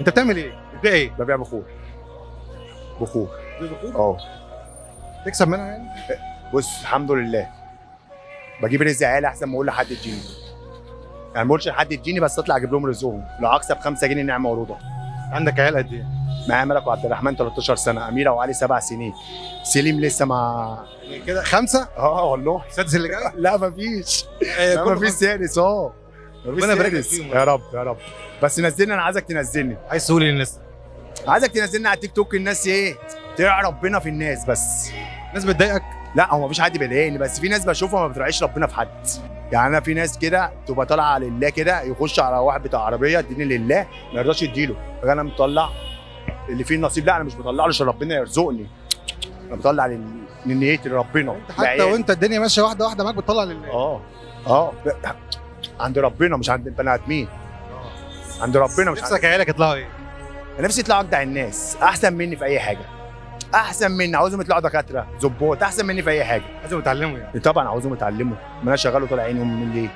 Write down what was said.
انت بتعمل ايه؟ بتبيع ايه؟ ببيع بخور. بخور. اه. تكسب منها يعني؟ بص الحمد لله بجيب رزق عيالي احسن ما اقول لحد اديني. يعني ما بقولش لحد اديني، بس اطلع اجيب لهم رزقهم. لو اكسب 5 جنيه نعمه ورضا. عندك عيال قد ايه؟ معايا ملك وعبد الرحمن 13 سنه، اميره وعلي 7 سنين، سليم لسه مع يعني كده 5؟ والله. السادس اللي جاي؟ لا مفيش. لا كله مفيش سادس. مفيش ربنا يبارك لك سادس. فيهم. يا رب يا رب. بس نزلني، انا عايزك تنزلني. عايز تقول ايه للناس؟ عايزك تنزلني على التيك توك. الناس ايه؟ تراعي ربنا في الناس بس. الناس بتضايقك؟ لا هو مفيش حد بيضايقني، بس في ناس بشوفها ما بتراعيش ربنا في حد. يعني انا في ناس كده تبقى طالعه لله كده، يخش على واحد بتاع عربيه اديني لله ما يرضاش يديله. انا مطلع اللي فيه النصيب. لا انا مش بطلع له عشان ربنا يرزقني، انا بطلع لنيتي لربنا. حتى وانت الدنيا ماشيه واحده واحده معاك بتطلع لله. اه عند ربنا مش عند البني ادمين. عند ربنا مش نفسك عيالك يطلعوا ايه؟ انا نفسي يطلعوا اجدع الناس، احسن مني في اي حاجه. احسن مني، عاوزهم يطلعوا دكاتره ظباط، احسن مني في اي حاجه. عايزهم يتعلموا يعني. طبعا عاوزهم يتعلموا، ما انا شغال وطالع عينهم من ليه؟